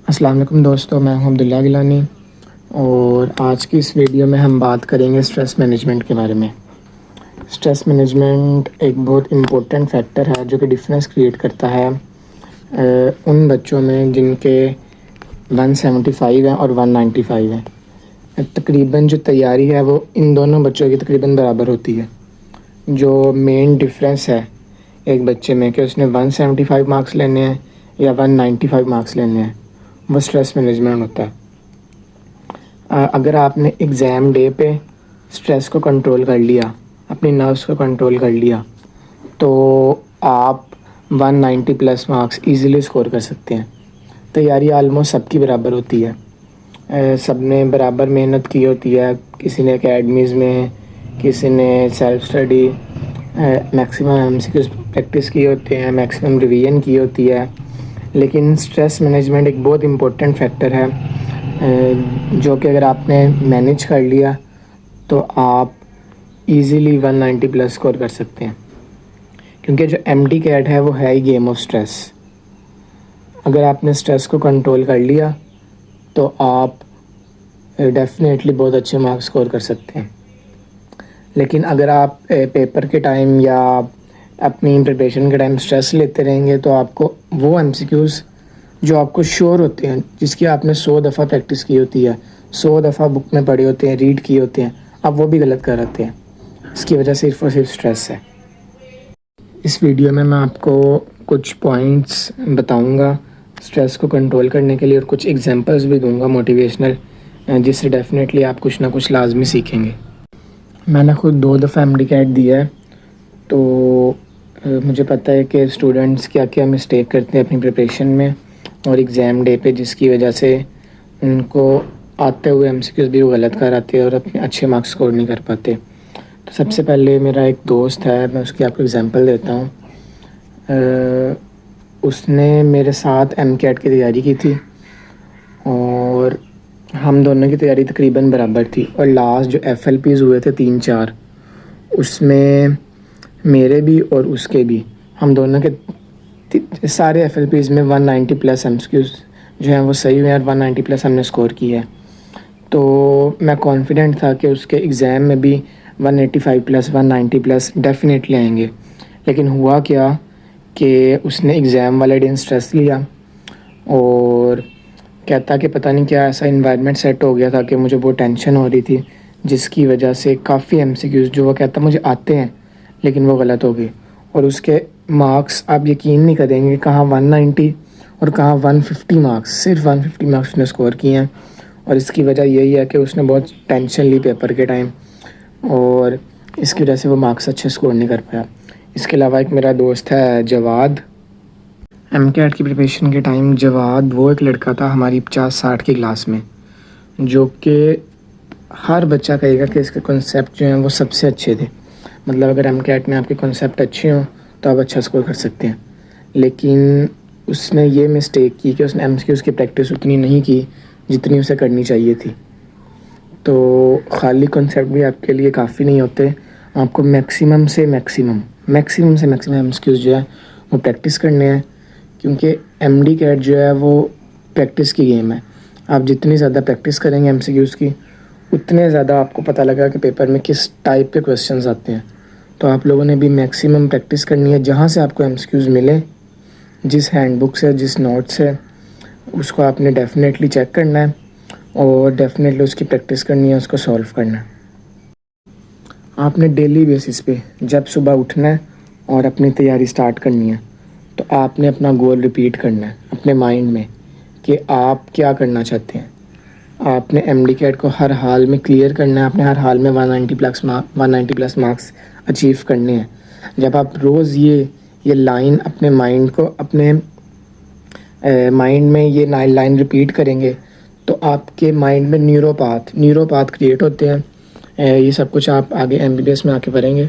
السلام علیکم دوستو، میں ہوں عبداللہ گیلانی اور آج کی اس ویڈیو میں ہم بات کریں گے اسٹریس مینجمنٹ کے بارے میں۔ اسٹریس مینجمنٹ ایک بہت امپورٹنٹ فیکٹر ہے جو کہ ڈفرینس کریٹ کرتا ہے ان بچوں میں جن کے 175 ہیں اور 195 ہیں۔ تقریباً جو تیاری ہے وہ ان دونوں بچوں کی تقریباً برابر ہوتی ہے۔ جو مین ڈفرینس ہے ایک بچے میں کہ اس نے 175 مارکس لینے ہیں یا 195 مارکس لینے ہیں، وہ اسٹریس مینجمنٹ ہوتا ہے۔ اگر آپ نے ایگزام ڈے پہ اسٹریس کو کنٹرول کر لیا، اپنی نروس کو کنٹرول کر لیا، تو آپ 190 پلس مارکس ایزیلی اسکور کر سکتے ہیں۔ تیاری آلموسٹ سب کی برابر ہوتی ہے، سب نے برابر محنت کی ہوتی ہے، کسی نے اکیڈمیز میں، کسی نے self study, maximum MCQs practice کی ہوتے ہیں، میکسیمم ریویژن کی ہوتی ہے۔ لیکن اسٹریس مینجمنٹ ایک بہت امپورٹنٹ فیکٹر ہے جو کہ اگر آپ نے مینیج کر لیا تو آپ ایزیلی 190 پلس اسکور کر سکتے ہیں، کیونکہ جو MD-CAT ہے وہ ہے ہی گیم آف اسٹریس۔ اگر آپ نے اسٹریس کو کنٹرول کر لیا تو آپ ڈیفینیٹلی بہت اچھے مارکس اسکور کر سکتے ہیں۔ لیکن اگر آپ پیپر کے ٹائم یا اپنی پریپریشن کے ٹائم اسٹریس لیتے رہیں گے تو آپ کو وہ MCQs جو آپ کو شیور ہوتے ہیں، جس کی آپ نے 100 دفعہ پریکٹس کی ہوتی ہے، 100 دفعہ بک میں پڑھے ہوتے ہیں، ریڈ کیے ہوتے ہیں، آپ وہ بھی غلط کر آتے ہیں۔ اس کی وجہ صرف اور صرف اسٹریس ہے۔ اس ویڈیو میں آپ کو کچھ پوائنٹس بتاؤں گا اسٹریس کو کنٹرول کرنے کے لیے، اور کچھ ایگزامپلس بھی دوں گا موٹیویشنل، جس سے ڈیفینیٹلی آپ کچھ نہ کچھ لازمی سیکھیں گے۔ میں نے خود 2 دفعہ MD-CAT دیا ہے، تو مجھے پتہ ہے کہ اسٹوڈنٹس کیا کیا مسٹیک کرتے ہیں اپنی پریپریشن میں اور ایگزام ڈے پہ، جس کی وجہ سے ان کو آتے ہوئے MCQs بھی وہ غلط کر آتے ہیں اور اپنے اچھے مارکس اسکور نہیں کر پاتے۔ تو سب سے پہلے میرا ایک دوست ہے، میں اس کی آپ کو ایگزامپل دیتا ہوں۔ اس نے میرے ساتھ MCAT کی تیاری کی تھی اور ہم دونوں کی تیاری تقریباً برابر تھی، اور لاسٹ جو FLPs ہوئے تھے 3-4، اس میں میرے بھی اور اس کے بھی، ہم دونوں کے سارے FLPs میں 190 پلس MCQs جو ہیں وہ صحیح ہوئے، اور 190 پلس ہم نے اسکور کی ہے۔ تو میں کانفیڈنٹ تھا کہ اس کے ایگزام میں بھی 185 پلس 190 پلس ڈیفینیٹلی آئیں گے۔ لیکن ہوا کیا کہ اس نے ایگزام والے دن اسٹریس لیا اور کہتا کہ پتہ نہیں کیا ایسا انوائرمنٹ سیٹ ہو گیا تھا کہ مجھے بہت ٹینشن ہو رہی تھی، جس کی وجہ سے کافی MCQs جو وہ کہتا مجھے آتے ہیں لیکن وہ غلط ہو گئے، اور اس کے مارکس آپ یقین نہیں کریں گے، کہاں 190 اور کہاں 150 مارکس، صرف 150 مارکس اس نے اسکور کیے ہیں۔ اور اس کی وجہ یہی ہے کہ اس نے بہت ٹینشن لی پیپر کے ٹائم، اور اس کی وجہ سے وہ مارکس اچھے اسکور نہیں کر پایا۔ اس کے علاوہ ایک میرا دوست ہے جواد، MCAT کی پریپریشن کے ٹائم جواد وہ ایک لڑکا تھا ہماری 50-60 کی کلاس میں، جو کہ ہر بچہ کہے گا کہ اس کے کنسیپٹ جو ہیں وہ سب سے اچھے تھے۔ مطلب اگر MCAT میں آپ کے کنسیپٹ اچھے ہوں تو آپ اچھا اسکور کر سکتے ہیں۔ لیکن اس نے یہ مسٹیک کی کہ اس نے MCQs کی پریکٹس اتنی نہیں کی جتنی اسے کرنی چاہیے تھی۔ تو خالی کنسیپٹ بھی آپ کے لیے کافی نہیں ہوتے، آپ کو میکسیمم سے میکسیمم MCQs جو ہے وہ پریکٹس کرنے ہیں، کیونکہ MD-CAT جو ہے وہ پریکٹس کی گیم ہے۔ آپ جتنی زیادہ پریکٹس کریں گے MCQs کی، اتنے زیادہ آپ کو پتہ لگا کہ پیپر میں کس ٹائپ کے کویسچنز آتے ہیں۔ تو آپ لوگوں نے بھی میکسیمم پریکٹس کرنی ہے، جہاں سے آپ کو MCQs ملے، جس ہینڈ بک سے، جس نوٹ سے، اس کو آپ نے ڈیفینیٹلی چیک کرنا ہے اور ڈیفینیٹلی اس کی پریکٹس کرنی ہے، اس کو سولو کرنا ہے۔ آپ نے ڈیلی بیسس پہ جب صبح اٹھنا ہے اور اپنی تیاری سٹارٹ کرنی ہے، تو آپ نے اپنا گول ریپیٹ کرنا ہے اپنے مائنڈ میں کہ آپ کیا کرنا چاہتے ہیں۔ آپ نے MD-CAT کو ہر حال میں کلیئر کرنا ہے، اپنے ہر حال میں 190 پلس مارکس اچیو کرنے ہیں۔ جب آپ روز یہ لائن اپنے مائنڈ کو، اپنے مائنڈ میں یہ لائن ریپیٹ کریں گے تو آپ کے مائنڈ میں نیورو پاتھ کریٹ ہوتے ہیں۔ یہ سب کچھ آپ آگے MBBS میں آ کے پڑھیں گے۔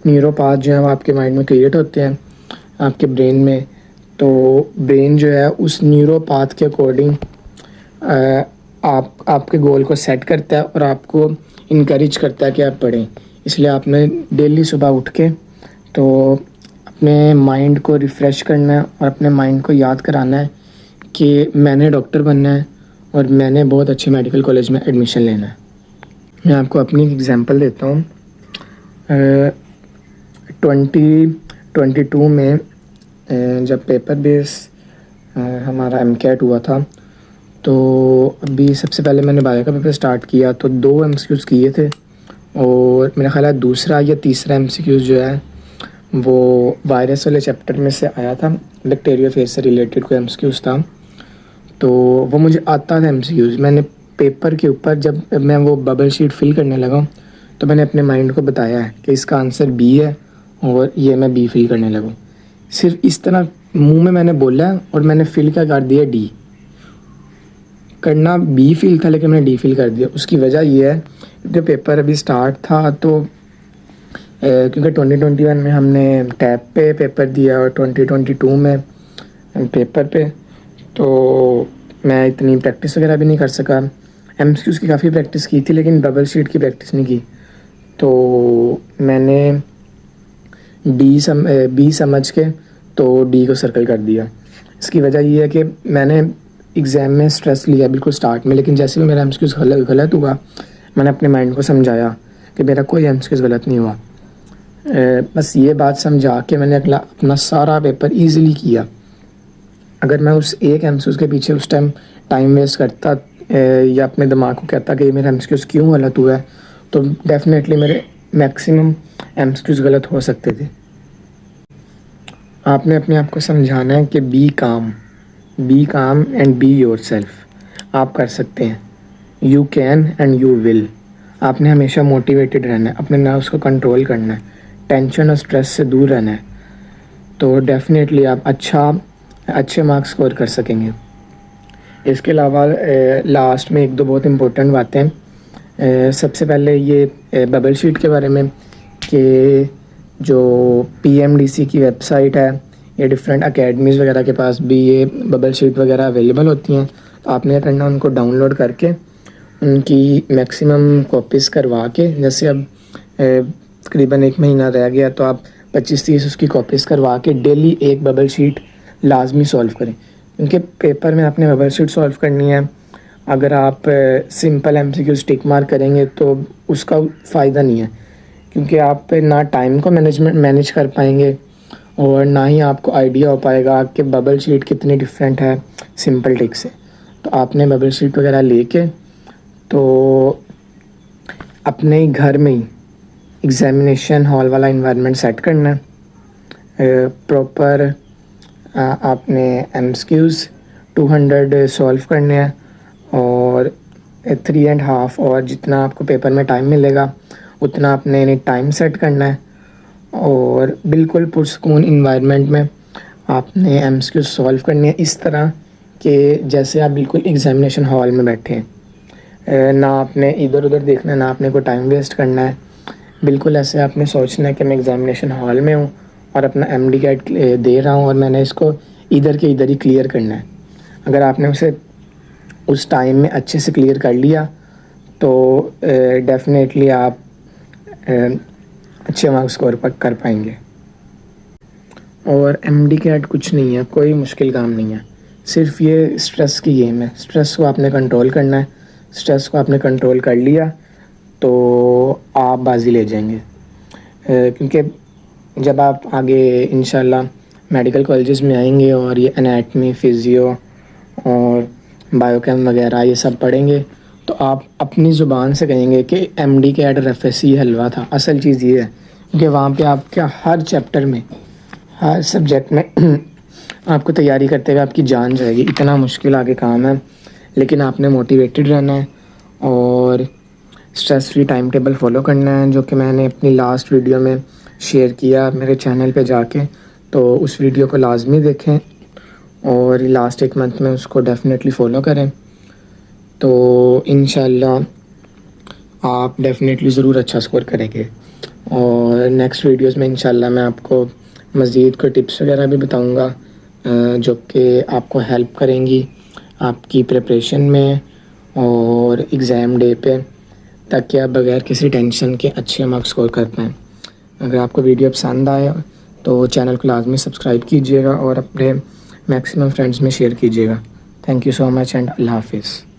نیورو پاتھ جو ہیں وہ آپ کے مائنڈ میں کریٹ ہوتے ہیں آپ کے برین میں، تو برین جو ہے اس نیورو پاتھ کے اکارڈنگ آپ کے گول کو سیٹ کرتا ہے اور آپ کو انکریج کرتا ہے کہ آپ پڑھیں۔ اس لیے آپ نے ڈیلی صبح اٹھ کے تو اپنے مائنڈ کو ریفریش کرنا ہے اور اپنے مائنڈ کو یاد کرانا ہے کہ میں نے ڈاکٹر بننا ہے اور میں نے بہت اچھے میڈیکل کالج میں ایڈمیشن لینا ہے. میں آپ کو اپنی ایگزامپل دیتا ہوں. 2022 میں جب پیپر بیس ہمارا ایم کیٹ ہوا تھا تو ابھی سب سے پہلے میں نے بایو کا پیپر اسٹارٹ کیا تو 2 MCQs کیے تھے اور میرا خیال ہے دوسرا یا تیسرا MCQs جو ہے وہ وائرس والے چیپٹر میں سے آیا تھا. بیکٹیریا فیج سے ریلیٹڈ کوئی MCQs تھا تو وہ مجھے آتا تھا MCQs. میں نے پیپر کے اوپر جب میں وہ ببل شیٹ فل کرنے لگا تو میں نے اپنے مائنڈ کو بتایا ہے کہ اس کا آنسر B ہے اور یہ میں B فل کرنے لگوں. صرف اس طرح منہ میں نے بولا اور میں نے فل کیا کر دیا D. کرنا B فل تھا لیکن میں نے D فل کر دیا. اس کی وجہ یہ ہے کہ پیپر ابھی سٹارٹ تھا تو کیونکہ 2021 میں ہم نے ٹیپ پہ پیپر دیا اور 2022 میں پیپر پہ تو میں اتنی پریکٹس وغیرہ بھی نہیں کر سکا. MCQs کی کافی پریکٹس کی تھی لیکن ببل شیٹ کی پریکٹس نہیں کی تو میں نے B سمجھ کے تو D کو سرکل کر دیا. اس کی وجہ یہ ہے کہ میں نے ایگزام میں سٹریس لیا بالکل سٹارٹ میں لیکن جیسے بھی میرا MCQs غلط ہوا میں نے اپنے مائنڈ کو سمجھایا کہ میرا کوئی MCQs غلط نہیں ہوا. بس یہ بات سمجھا کے میں نے اپنا سارا پیپر ایزیلی کیا. اگر میں اس ایک MCQs کے پیچھے اس ٹائم ویسٹ کرتا یا اپنے دماغ کو کہتا کہ یہ میرا MCQs کیوں غلط ہوا ہے تو ڈیفینیٹلی میرے میکسیمم MCQs غلط ہو سکتے تھے. آپ نے اپنے آپ کو سمجھانا ہے کہ be calm and be yourself. آپ کر سکتے ہیں. You can and you will. آپ نے ہمیشہ موٹیویٹڈ رہنا ہے, اپنے نروس کو کنٹرول کرنا ہے, ٹینشن اور سٹریس سے دور رہنا ہے تو ڈیفینیٹلی آپ اچھے مارکس اسکور کر سکیں گے. اس کے علاوہ لاسٹ میں 1-2 بہت امپورٹنٹ باتیں. سب سے پہلے یہ ببل شیٹ کے بارے میں کہ جو PMDC کی ویب سائٹ ہے یا ڈفرینٹ اکیڈمیز وغیرہ کے پاس بھی یہ ببل شیٹ وغیرہ اویلیبل ہوتی ہیں تو آپ نے کرنا ان کو ڈاؤن لوڈ کر کے ان کی میکسیمم کاپیز کروا کے, جیسے اب تقریباً 1 مہینہ رہ گیا تو آپ 25-30 اس کی کاپیز کروا کے ڈیلی ایک ببل شیٹ لازمی سولو کریں کیونکہ پیپر میں آپ نے ببل شیٹ سولو کرنی ہے. اگر آپ سمپل MCQs ٹک مارک کریں گے تو اس کا فائدہ نہیں ہے کیونکہ آپ نہ ٹائم کو مینیج کر پائیں گے اور نہ ہی آپ کو آئیڈیا ہو پائے گا کہ ببل شیٹ کتنی ڈفرینٹ ہے سمپل ٹک سے. تو آپ نے ببل شیٹ وغیرہ لے کے تو اپنے گھر میں ہی ایگزامینیشن ہال والا انوائرمنٹ سیٹ کرنا ہے. پراپر آپ نے MCQs 200 سولو کرنے ہیں اور 3.5 اور جتنا آپ کو پیپر میں ٹائم ملے گا اتنا آپ نے ٹائم سیٹ کرنا ہے اور بالکل پرسکون انوائرمنٹ میں آپ نے MCQs سولو کرنے ہیں اس طرح کہ جیسے آپ بالکل ایگزامینیشن ہال میں بیٹھے ہیں. نہ آپ نے ادھر ادھر دیکھنا ہے, نہ آپ نے کوئی ٹائم ویسٹ کرنا ہے. بالکل ایسے آپ نے سوچنا ہے کہ میں ایگزامینیشن ہال میں ہوں اور اپنا MD کیٹ دے رہا ہوں اور میں نے اس کو ادھر کے ادھر ہی کلیئر کرنا ہے. اگر آپ نے اسے اس ٹائم میں اچھے سے کلیئر کر لیا تو ڈیفینیٹلی آپ اچھے مارکس اسکور کر پائیں گے. اور MD کیٹ کچھ نہیں ہے, کوئی مشکل کام نہیں ہے, صرف یہ اسٹریس کی گیم ہے. اسٹریس کو آپ نے کنٹرول کرنا ہے. اسٹریس کو آپ نے کنٹرول کر لیا تو آپ بازی لے جائیں گے کیونکہ جب آپ آگے انشاءاللہ میڈیکل کالجز میں آئیں گے اور یہ انیٹمی, فزیو اور بایو کیم وغیرہ یہ سب پڑھیں گے تو آپ اپنی زبان سے کہیں گے کہ MD کیٹ اور FSC حلوہ تھا. اصل چیز یہ ہے کہ وہاں پہ آپ کیا ہر چیپٹر میں ہر سبجیکٹ میں آپ کو تیاری کرتے ہوئے آپ کی جان جائے گی. اتنا مشکل آگے کام ہے لیکن آپ نے موٹیویٹڈ رہنا ہے اور stress free time table follow کرنا ہے جو کہ میں نے اپنی لاسٹ ویڈیو میں شیئر کیا میرے چینل پہ جا کے. تو اس ویڈیو کو لازمی دیکھیں اور لاسٹ 1 منتھ میں اس کو ڈیفینیٹلی فالو کریں تو انشاءاللہ آپ ڈیفینیٹلی ضرور اچھا اسکور کریں گے. اور نیکسٹ ویڈیوز میں انشاءاللہ میں آپ کو مزید کوئی ٹپس وغیرہ بھی بتاؤں گا جو کہ آپ کو ہیلپ کریں گی آپ کی پریپریشن میں اور ایگزام ڈے پہ, تاکہ آپ بغیر کسی ٹینشن کے اچھے مارکس اسکور کر پائیں. اگر آپ کو ویڈیو پسند آئے تو چینل کو لازمی سبسکرائب کیجیے گا اور اپنے میکسیمم فرینڈز میں شیئر کیجیے گا. Thank you so much and اللہ حافظ.